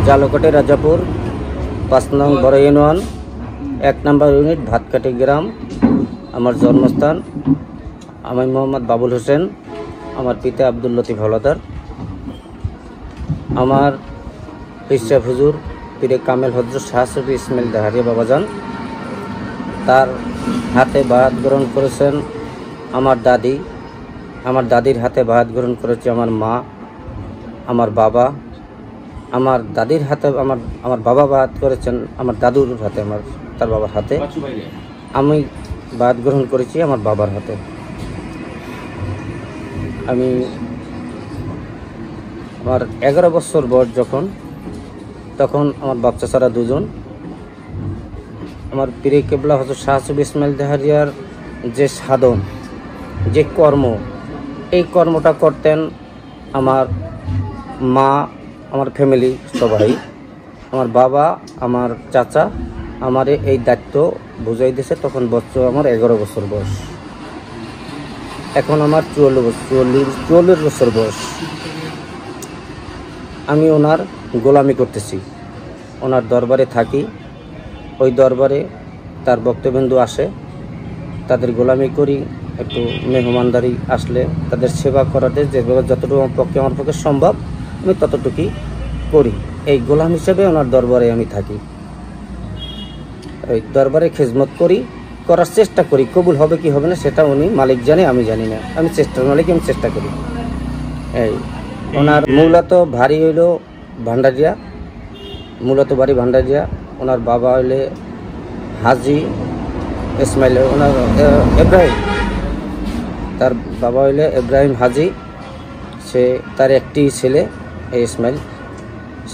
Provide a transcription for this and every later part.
জালকোটে রাজাপুর ৫ নং বড় ইউনিয়ন ১ নম্বর ইউনিট ভাতকাটি গ্রাম আমার জন্মস্থান। আমি মোহাম্মদ বাবুল হোসেন, আমার পিতা আব্দুল লতিফ হলাদার। আমার পিসা হুজুর পীরে কামেল হজরত শাহ সুফি ইসমাইল দাহারিয়া বাবাজান, তার হাতে বায়াত গ্রহণ করেছেন আমার দাদি। আমার দাদির হাতে বায়াত গ্রহণ করেছে আমার মা, আমার বাবা। আমার দাদির হাতে আমার বাবা বায়াত করেছেন আমার দাদুর হাতে, তার বাবার হাতে। আমি বায়াত গ্রহণ করেছি আমার বাবার হাতে। আমি আমার 11 বছর বয়স তখন আমার বাচ্চা ছাড়া দুজন। আমার পীরে কেবলা হযরত শাহ সুফি ইসমাইল দাহারিয়ার যে সাধন, যে কর্ম, এই কর্মটা করতেন আমার মা, আমার ফ্যামিলি সবাই। আমার বাবা, আমার চাচা আমারে এই দায়িত্ব বুঝাই দিয়েছে। তখন আমার 11 বছর বয়স। এখন আমার 44 বছর বয়স। আমি ওনার গোলামি করতেছি, ওনার দরবারে থাকি। ওই দরবারে তার ভক্তবৃন্দ আসে, তাদের গোলামি করি। একটু মেহমানদারি আসলে তাদের সেবা করাতে যেভাবে যতটুকু আমার পক্ষে সম্ভব আমি ততটুকুই করি। এই গোলাম হিসেবে ওনার দরবারে আমি থাকি। ওই দরবারে খিদমত করার চেষ্টা করি। কবুল হবে কি হবে না সেটা উনি মালিক জানে, আমি জানি না। আমি চেষ্টা করি। এই ওনার মূলত বাড়ি হইল ভান্ডারিয়া, ওনার বাবা হইলে হাজি ইসমাইল, ওনার ইব্রাহিম, তার বাবা হইলে ইব্রাহিম হাজি। তার একটি ছেলে ইসমাইল।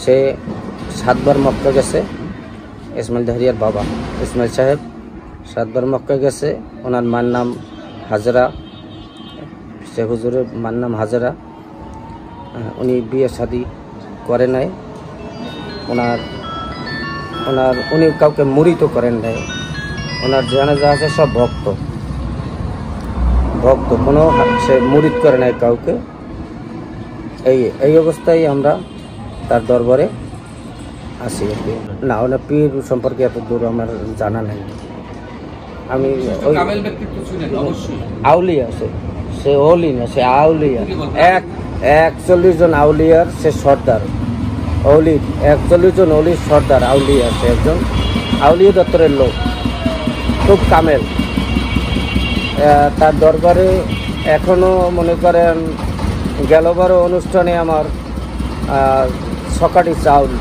সে 7 বার মক্কা গেছে। ইসমাইল দাহারিয়ার বাবা ইসমাইল সাহেব 7 বার মক্কা গেছে। ওনার মার নাম হাজরা, শেখ হুজুরের মার নাম হাজরা। উনি বিয়ে শাদী করে নাই। উনি কাউকে মুরিদ করেন নাই। ওনার জানাজা আছে সব ভক্ত, কোনো সে মুরিদ করে নাই কাউকে। এই অবস্থায় আমরা তার দরবারে আসি। না, ওনার পীর সম্পর্কে এত দূর আমার জানা নেই। আমি আউলিয়া, সে ওলি না, সে আউলিয়া। 41 জন আউলিয়ার সে সর্দার। 41 জন অলির সর্দার আউলিয়া। সে একজন আউলিয়া দত্তরের লোক, খুব কামেল। তার দরবারে এখনো মনে করেন গেলবারও অনুষ্ঠানে আমার সকাটি চাউল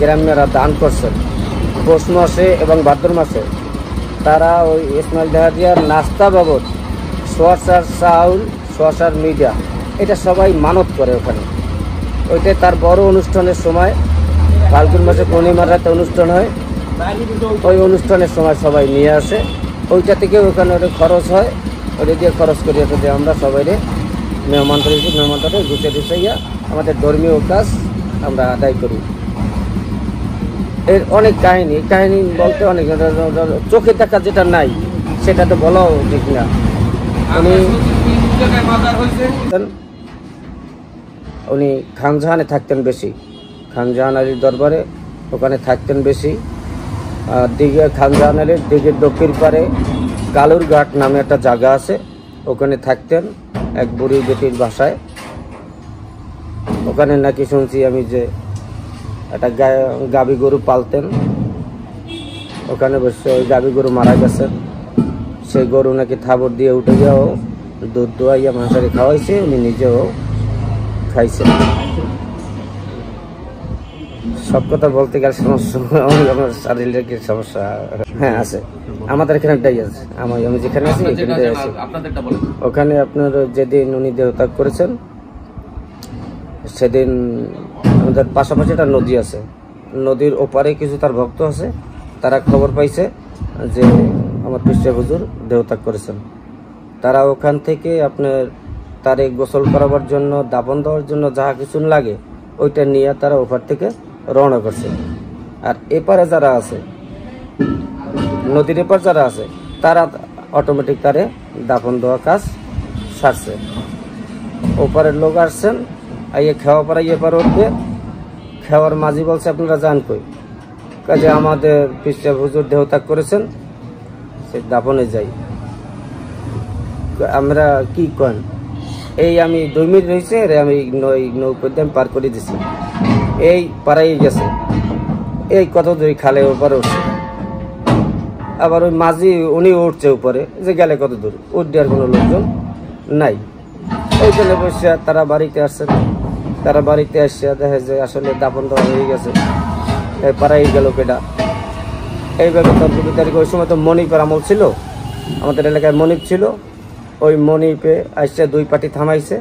গ্রামেরা দান করছেন। পৌষ মাসে এবং ভাদ্র মাসে তারা ওই ইসমাইল দাহারিয়ার নাস্তা বাবদ সোয়াশার চাউল, সোয়াশার মিডিয়া, এটা সবাই মানত করে ওখানে। ওইটাই তার বড় অনুষ্ঠানের সময়, ফাল্গুন মাসে পূর্ণিমার রাতে অনুষ্ঠান হয়। ওই অনুষ্ঠানের সময় সবাই নিয়ে আসে। ওইটা থেকে ওখানে ওটা খরচ হয়, ওটা দিয়ে খরচ করি। ওটা আমরা সবাই মেহমানদারি গুছিয়ে আমাদের ধর্মীয় কাজ আমরা আদায় করি। এর অনেক কাহিনী বলতে অনেক, চোখে দেখা যেটা নাই সেটা তো বলাও ঠিক না। উনি খানজাহানে থাকতেন বেশি, খানজাহান আলীর দরবারে ওখানে থাকতেন বেশি। খানজাহান আলীর দিঘির দক্ষিণ পারে কালুরঘাট নামে একটা জায়গা আছে, ওখানে থাকতেন এক বুড়ি বেটির বাসায়। ওখানে নাকি শুনছি আমি যে একটা গাভী গরু পালতেন। ওখানে বসে ওই গাভী গরু মারা গেছেন। সেই গরু নাকি থাবর দিয়ে উঠে গিয়েও দুধ দোয়াইয়া মাংসারি খাওয়াইছে, উনি নিজেও খাইছেন। সব কথা বলতে গেলে সমস্যা, আমার শারীরিক সমস্যা হ্যাঁ আছে। আমাদের এখানেটাই আছে, আমি যেখানে আছি এখানটাই আছি। ওখানে আপনার যেদিন উনি দেহত্যাগ করেছেন সেদিন আমাদের পাশাপাশি একটা নদী আছে, নদীর ওপারে কিছু তার ভক্ত আছে। তারা খবর পাইছে যে আমার পিসা হুজুর দেহত্যাগ করেছেন। তারা ওখান থেকে আপনার তারে গোসল করাবার জন্য, দাফন দেওয়ার জন্য যা কিছু লাগে ওইটা নিয়ে তারা ওপার থেকে রওনা করছে। আর এপারে যারা আছে, নদীর এপার যারা আছে, তারা অটোমেটিক তারে দাফন দেওয়া কাজ সারছে। ওপারের লোক আসছেন, আইয়ে খাওয়া পাড়া এপার উঠবে, খেওয়ার মাঝি বলছে আপনারা যান কই, কাজে আমাদের পিসা হুজুর দেহত্যাগ করেছেন, সে দাফনে যাই। আমরা কি কন, এই আমি 2 মিনিট রয়েছে রে, আমি নৌপথে আমি পার করে দিছি, এই পাড়াই গেছে, এই কত দূর খালে উপরে উঠছে, আবার ওই মাঝি উনি উঠছে উপরে, যে গেলে কত দূর, উঠ দেওয়ার কোনো লোকজন নাই। ওইখানে বসে তারা বাড়িতে আসছেন, তারা বাড়িতে আসছে দেখে যে আসলে দাফন দেওয়া হয়ে গেছে, পাড়াই গেল কেটা। এইভাবে তর্ক বিতর্ক। ওই সময় তো মনিপের আমল ছিল, আমাদের এলাকায় মনিপ ছিল। ওই মনিপে আসছে 2 পার্টি থামাইছে,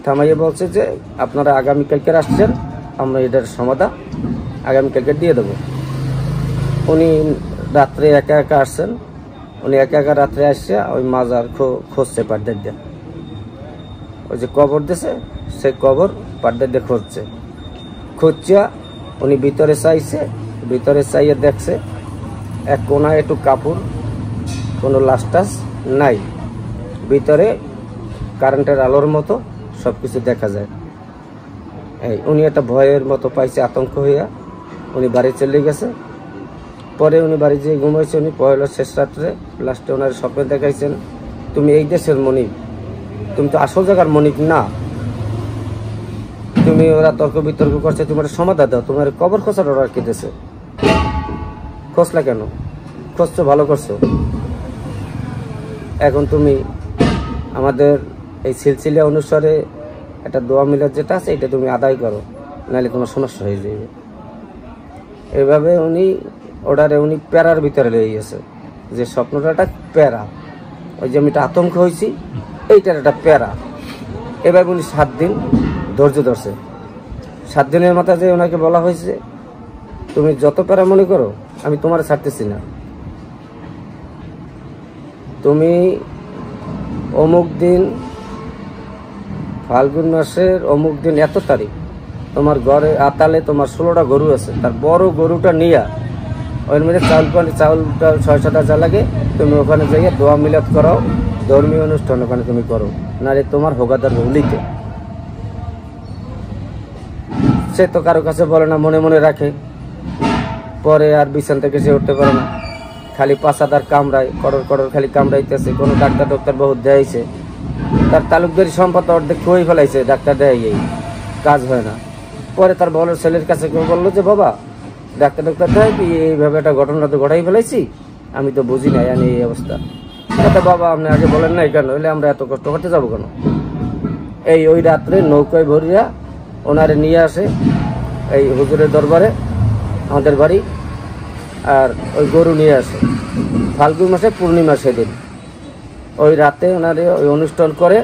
থামাইয়ে বলছে যে আপনারা আগামীকালকে আসছেন, আমরা এটার সমাধান আগামীকালকে দিয়ে দেবো। উনি রাত্রে একা একা আসছেন, উনি একা একা রাত্রে আসছে ওই মাজার খুঁজছে পাড্ডার দিয়ে, ওই যে কবর দিয়েছে সে কবর পাড্ডার দিয়ে খুঁজছে। উনি ভিতরে চাইছে, ভিতরে চাইয়ে দেখছে এক কোনায় একটু কাপড়, কোনো লাশ টাস নাই, ভিতরে কারেন্টের আলোর মতো সব কিছু দেখা যায়। উনি একটা ভয়ের মতো পাইছে, আতঙ্ক হইয়া উনি বাড়ি চলে গেছে। পরে উনি বাড়ি যেয়ে ঘুমাইছে, উনি পয়লা শেষ রাত্রে লাস্টে ওনার স্বপ্নে দেখাইছেন, তুমি এই দেশের মনিক, তুমি তো আসল জায়গার মনিক না, তুমি ওরা তর্ক বিতর্ক করছে, তোমার সমাধান দাও, তোমার কবর খোঁজার অর্ডার কেটেছে, খোঁজলা কেন, খোঁজছো ভালো করছো, এখন তুমি আমাদের এই সিলসিলা অনুসারে একটা দোয়া মিলাদ যেটা আছে এটা তুমি আদায় করো, নাহলে তোমার সমস্যা হয়ে যাবে। এভাবে উনি অর্ডারে উনি প্যারার ভিতরে লেগে গেছে, যে স্বপ্নটা একটা প্যারা, ওই যে আমি একটা আতঙ্ক হয়েছি এইটার একটা প্যারা। এবার উনি 7 দিন ধৈর্য ধরছে। 7 দিনের মাথায় যে ওনাকে বলা হয়েছে তুমি যত প্যারা মনে করো আমি তোমার ছাড়তেছি না, তুমি অমুক দিন ফাল্গুন মাসের অমুক দিন এত তারিখ তোমার ঘরে আতালে তোমার 16টা গরু আছে, তার বড় গরুটা নিয়ে ওর মধ্যে চাউলটা 6-7টা যা লাগে তুমি ওখানে যাইয়ে দোয়া মিলাদ করাও, ধর্মীয় অনুষ্ঠান ওখানে তুমি করো, নাহলে তোমার হোগাদার বলিতে। সে তো কারো কাছে বলে না, মনে মনে রাখে, পরে আর বিছান থেকে সে উঠতে পারে না, খালি পাশাদার কামড়ায়, করর খালি কামড়াইতেছে। কোনো ডাক্তার বহুত দেয়াইছে, তার তালুকদারি সম্পদ অর্ধেক খুঁই ফেলাইছে, ডাক্তার দেয় কাজ হয় না। পরে তার বড় ছেলের কাছে কেউ বললো যে বাবা ডাক্তার দেয় কি এইভাবে একটা ঘটনা তো ঘটাই ফেলাইছি, আমি তো বুঝি নাই আমি এই অবস্থা। বাবা আপনি আগে বলেন না কেন, হইলে আমরা এত কষ্ট করতে যাবো কেন। ওই রাত্রে নৌকায় ভরিয়া ওনারে নিয়ে আসে এই হুজুরের দরবারে আমাদের বাড়ি, আর ওই গরু নিয়ে আসে ফাল্গুন মাসে পূর্ণিমা সেদিন। ওই রাতে ওনারে ওই অনুষ্ঠান করে,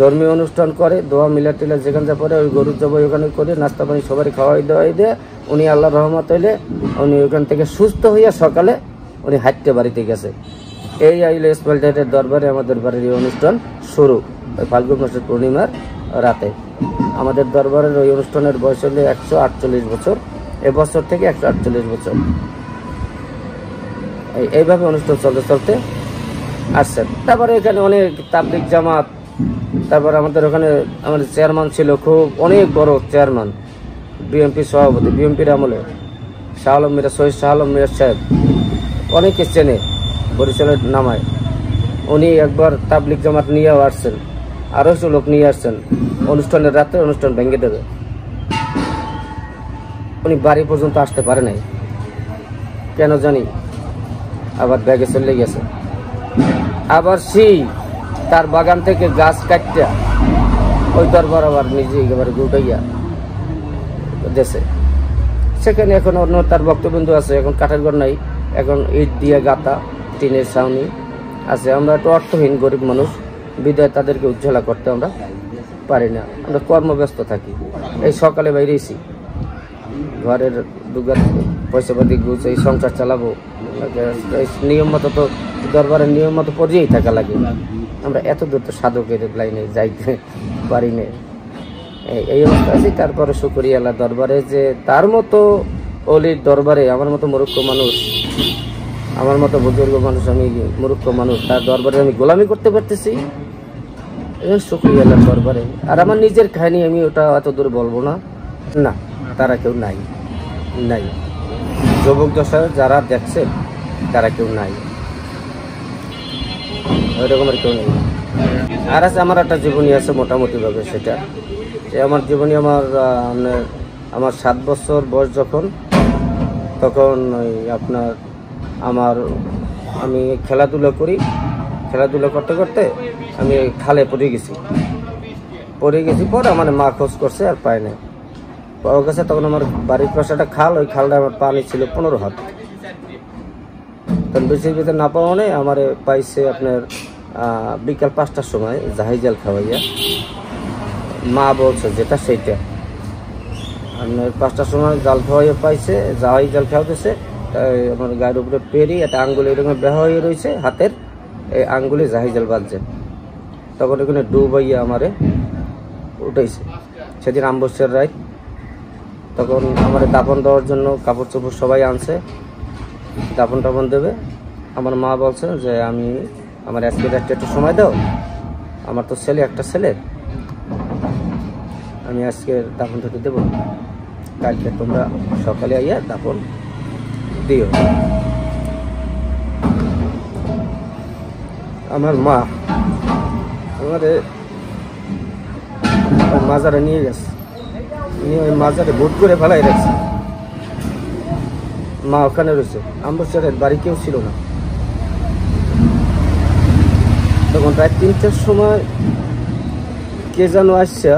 ধর্মীয় অনুষ্ঠান করে, দোয়া মিলাদ টিলাদ যেখানে যা পরে ওই গরুর জবাই ওখানে করে, নাস্তা পানি সবারই খাওয়াই দেওয়াই দেয়। উনি আল্লাহ রহমত হইলে উনি ওখান থেকে সুস্থ হইয়া সকালে উনি হাঁটতে বাড়িতে গেছে। এই আইলে ইসমাইল ডায়েটের দরবারে আমাদের বাড়ির এই অনুষ্ঠান শুরু ওই ফাল্গুন মাসের পূর্ণিমার রাতে। আমাদের দরবারের ওই অনুষ্ঠানের বয়স হলে 148 বছর, এবছর থেকে 148 বছর। এইভাবে অনুষ্ঠান চলতে চলতে আসছেন। তারপরে এখানে অনেক তাবলিগ জামাত, তারপর আমাদের ওখানে আমাদের চেয়ারম্যান ছিল, খুব অনেক বড় চেয়ারম্যান, বিএনপি সভাপতি, বিএনপির আমলে শাহ আলম মিরাজ, শহীদ শাহ আলম মিরাজ সাহেব, অনেকে চেনে বরিশালের নামায়। উনি একবার তাবলিগ জামাত নিয়েও আসছেন, আরো কিছু লোক নিয়ে আসছেন, অনুষ্ঠানের রাতে অনুষ্ঠান ভেঙে দেবে। উনি বাড়ি পর্যন্ত আসতে পারে নাই কেন জানি, আবার ব্যাগে চলে গেছে। আবার সেই তার বাগান থেকে গাছ কাটটা ওই দরবার আবার নিজে একেবারে গুটাইয়া দেশে। সেখানে এখন অন্য তার বক্তব্য আছে, এখন কাঠের ঘর নাই, এখন ইট দিয়ে গাতা, টিনের ছাউনি আছে। আমরা একটু অর্থহীন গরিব মানুষ, বিদায় তাদেরকে উজ্জ্বলা করতে আমরা পারি না, আমরা কর্মব্যস্ত থাকি। এই সকালে বাইরেছি, ঘরের দুগার পয়সাপাতি গুছ, এই সংসার চালাবো, নিয়ম মতো তো দরবারের নিয়ম মতো পড়িয়েই থাকা লাগে। আমরা এত দূর তো সাধকের লাইনে যাইতে পারি না, এই অবস্থা আছে। তারপরে শুকরিয়া আল্লাহ দরবারে যে তার মতো অলির দরবারে আমার মতো মূর্খ মানুষ, আমার মতো বুজুর্গ মানুষ, আমি মূর্খ মানুষ, তার দরবারে আমি গোলামি করতে পারতেছি, শুকরিয়া আল্লাহ দরবারে। আর আমার নিজের কাহিনী আমি ওটা এত দূর বলবো না, না তারা কেউ নাই নাই যুবক দশায় যারা দেখছেন তারা কেউ নাই, ওই রকমের কেউ নেই। আর আছে আমার একটা জীবনী আছে মোটামুটিভাবে, সেটা যে আমার জীবনী আমার 7 বছর বয়স যখন, তখন ওই আপনার আমি খেলাধুলা করি, খেলাধুলা করতে করতে আমি খালে পড়ে গেছি পরে আমার মা খোঁজ করছে আর পায় নাই, পাওয়া গেছে। তখন আমার বাড়ির পাশে একটা খাল, ওই খালটা আমার পানি ছিল 15 হাত। তখন বেশির ভিতরে না পাওয়া নেই, আমার পাইছে আপনার বিকাল 5টার সময় জাহাজ জাল খাওয়াইয়া, মা বলছে যেটা সেইটা আপনার 5টার সময় জাল খাওয়াইয়া পাইছে, জাহাজ জাল খাওয়াতেছে। আমার গায়ের উপরে পেরি একটা আঙ্গুল এরকম বেহা হয়ে রয়েছে হাতের, এই আঙ্গুলে জাহাজ জাল বাজছে। তখন ওখানে ডুবাইয়া আমারে উঠাইছে। সেদিন আমবস্যার রাত, তখন আমার দাপন দেওয়ার জন্য কাপড় চোপড় সবাই আনছে, দাপন টাপন দেবে। আমার মা বলছে যে আমার আজকে একটু সময় দাও, আমার তো একটা ছেলে, আমি আজকে দাপন থেকে দেবো, কালকে তোমরা সকালে আইয়া দাপন দিও। আমার মা আমাদের মাজারে নিয়ে গেছে, নিয়ে ওই মাজারে ভোট করে ফেলাই রাখছে। মা ওখানে রয়েছে, আমবস্যারের বাড়ি কেউ ছিল না। তখন প্রায় 3টার সময় কে যেন আসছে,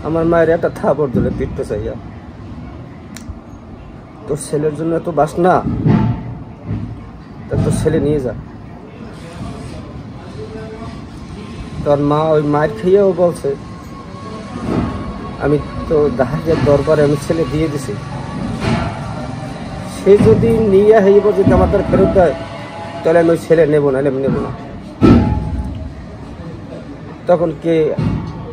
আমার মায়ের একটা থাপড় দিলে পিঠতে চাইয়া, তোর ছেলের জন্য এত বাসনা, তোর ছেলে নিয়ে যা। তোর মা ওই মায়ের খেয়েও বলছে, আমি তো দাহাজের দরবারে আমি ছেলে দিয়ে দিছি, সে যদি নিয়ে হইব যদি আমার তার ফেরত দেয়, তাহলে আমি ওই ছেলে নেবো না, আমি নেবো না। তখন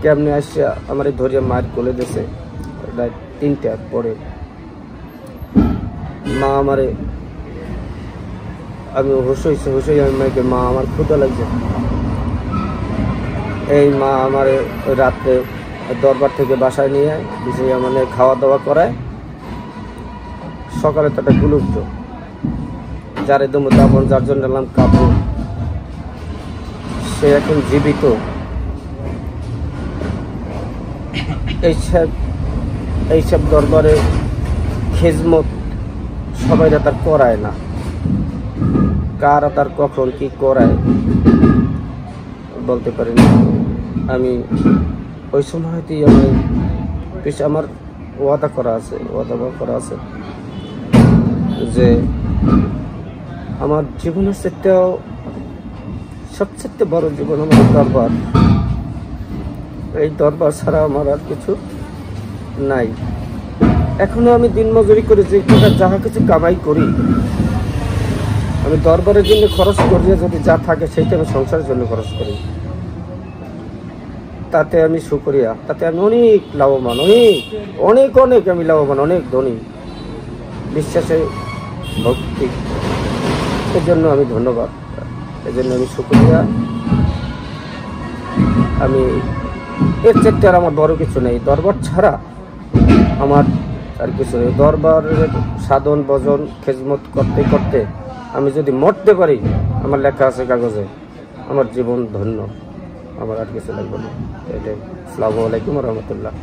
কেমনে আসছে আমার এই ধরিয়া মায়ের কোলে দিয়েছে, রাত 3টার পরে। মা আমারে, আমি হুশই আমি মাকে, মা আমার ক্ষুধা লাগছে। এই মা আমার ওই রাত্রে দরবার থেকে বাসায় নিয়ে বিষয়ে মানে খাওয়া দাওয়া করায়। সকালে তো একটা গুলুপ্ত যারে দমু দাপন, যার জন্য এলাম কাপড়, সে এখন জীবিত। এইসব দরবারে খেজমত সবাই তার করায় না, কারা তার কখন কি করায় বলতে পারি না। আমি ওই সময়তেই আমার ওয়াদা করা আছে যে আমার জীবনের চেয়েও সবচেয়ে বড় জীবন আমার দরবার। এই দরবার ছাড়া আমার আর কিছু নাই। এখনো আমি দিন মজুরি করে যে যাহা কিছু কামাই করি, আমি দরবারের জন্য খরচ করি, যদি যা থাকে সেইটা আমি সংসারের জন্য খরচ করি। তাতে আমি শুকরিয়া, তাতে আমি অনেক লাভবান, অনেক আমি লাভবান, অনেক ধনী। বিশ্বাসে ভক্তি, এর জন্য আমি ধন্যবাদ, এর জন্য আমি শুকরিয়া। আমি এর চেয়ে আর আমার বড় কিছু নেই। দরবার ছাড়া আমার আর কিছু নেই। দরবারের সাধন ভজন খেজমত করতে করতে আমি যদি মরতে পারি, আমার লেখা আছে কাগজে, আমার জীবন ধন্য, আমার আর কিছু লাগবে না। এটাই। আসসালামু আলাইকুম রহমতুল্লাহ।